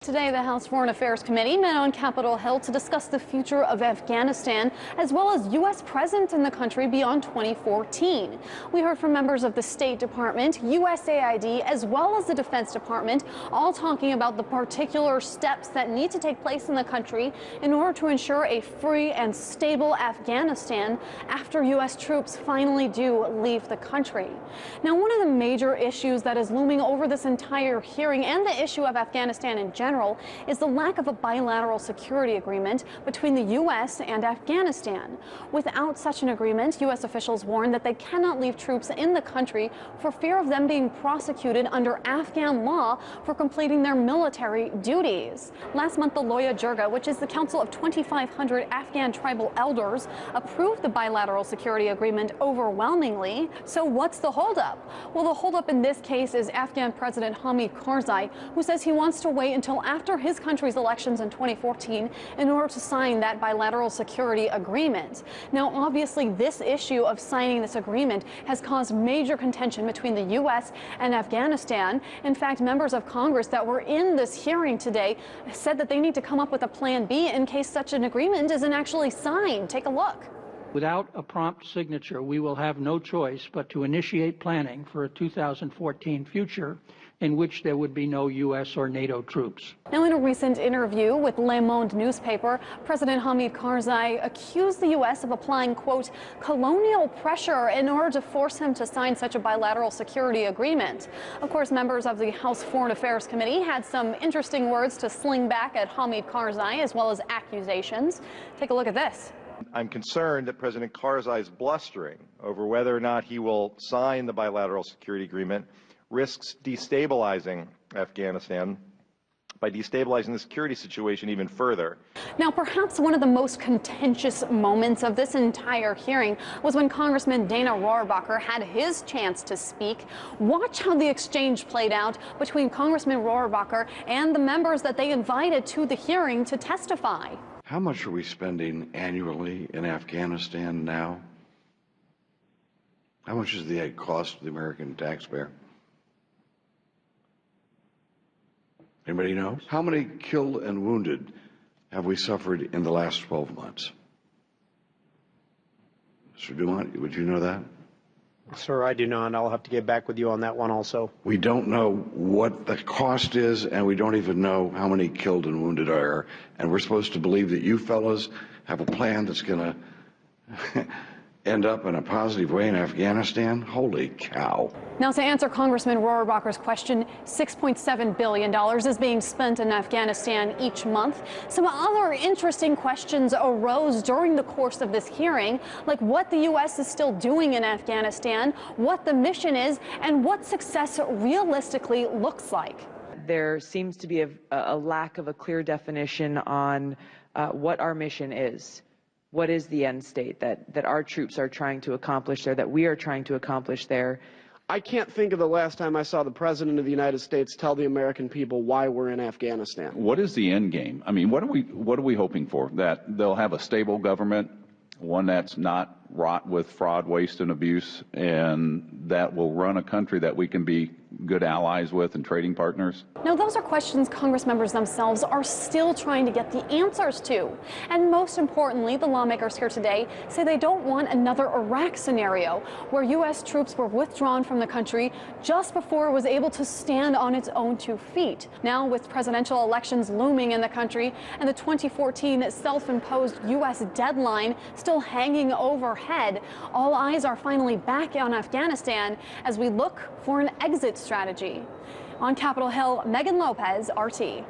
Today, the House Foreign Affairs Committee met on Capitol Hill to discuss the future of Afghanistan, as well as U.S. presence in the country beyond 2014. We heard from members of the State Department, USAID, as well as the Defense Department, all talking about the particular steps that need to take place in the country in order to ensure a free and stable Afghanistan after U.S. troops finally do leave the country. Now, one of the major issues that is looming over this entire hearing and the issue of Afghanistan in general is the lack of a bilateral security agreement between the U.S. and Afghanistan. Without such an agreement, U.S. officials warn that they cannot leave troops in the country for fear of them being prosecuted under Afghan law for completing their military duties. Last month, the Loya Jirga, which is the council of 2,500 Afghan tribal elders, approved the bilateral security agreement overwhelmingly. So what's the holdup? Well, the holdup in this case is Afghan President Hamid Karzai, who says he wants to wait until after his country's elections in 2014 in order to sign that bilateral security agreement. Now, obviously, this issue of signing this agreement has caused major contention between the U.S. and Afghanistan. In fact, members of Congress that were in this hearing today said that they need to come up with a plan B in case such an agreement isn't actually signed. Take a look. Without a prompt signature, we will have no choice but to initiate planning for a 2014 future in which there would be no U.S. or NATO troops. Now, in a recent interview with Le Monde newspaper, President Hamid Karzai accused the U.S. of applying, quote, colonial pressure in order to force him to sign such a bilateral security agreement. Of course, members of the House Foreign Affairs Committee had some interesting words to sling back at Hamid Karzai, as well as accusations. Take a look at this. I'm concerned that President Karzai is blustering over whether or not he will sign the bilateral security agreement risks destabilizing Afghanistan by destabilizing the security situation even further. Now, perhaps one of the most contentious moments of this entire hearing was when Congressman Dana Rohrabacher had his chance to speak. Watch how the exchange played out between Congressman Rohrabacher and the members that they invited to the hearing to testify. How much are we spending annually in Afghanistan now? How much does the cost to the American taxpayer? Anybody know? How many killed and wounded have we suffered in the last 12 months? Mr. Dumont, would you know that? Sir, I do not. I'll have to get back with you on that one also. We don't know what the cost is, and we don't even know how many killed and wounded are. And we're supposed to believe that you fellows have a plan that's going to end up in a positive way in Afghanistan? Holy cow. Now, to answer Congressman Rohrabacher's question, $6.7 billion is being spent in Afghanistan each month. Some other interesting questions arose during the course of this hearing, like what the U.S. is still doing in Afghanistan, what the mission is, and what success realistically looks like. There seems to be a lack of a clear definition on what our mission is. What is the end state that our troops are trying to accomplish there, that we are trying to accomplish there? I can't think of the last time I saw the President of the United States tell the American people why we're in Afghanistan. What is the end game? I mean, what are we hoping for? That they'll have a stable government, one that's not wrought with fraud, waste, and abuse, and that will run a country that we can be good allies with and trading partners? Now, those are questions Congress members themselves are still trying to get the answers to. And most importantly, the lawmakers here today say they don't want another Iraq scenario where U.S. troops were withdrawn from the country just before it was able to stand on its own 2 feet. Now, with presidential elections looming in the country and the 2014 self-imposed U.S. deadline still hanging overhead, all eyes are finally back on Afghanistan as we look for an exit strategy. On Capitol Hill, Megan Lopez, RT.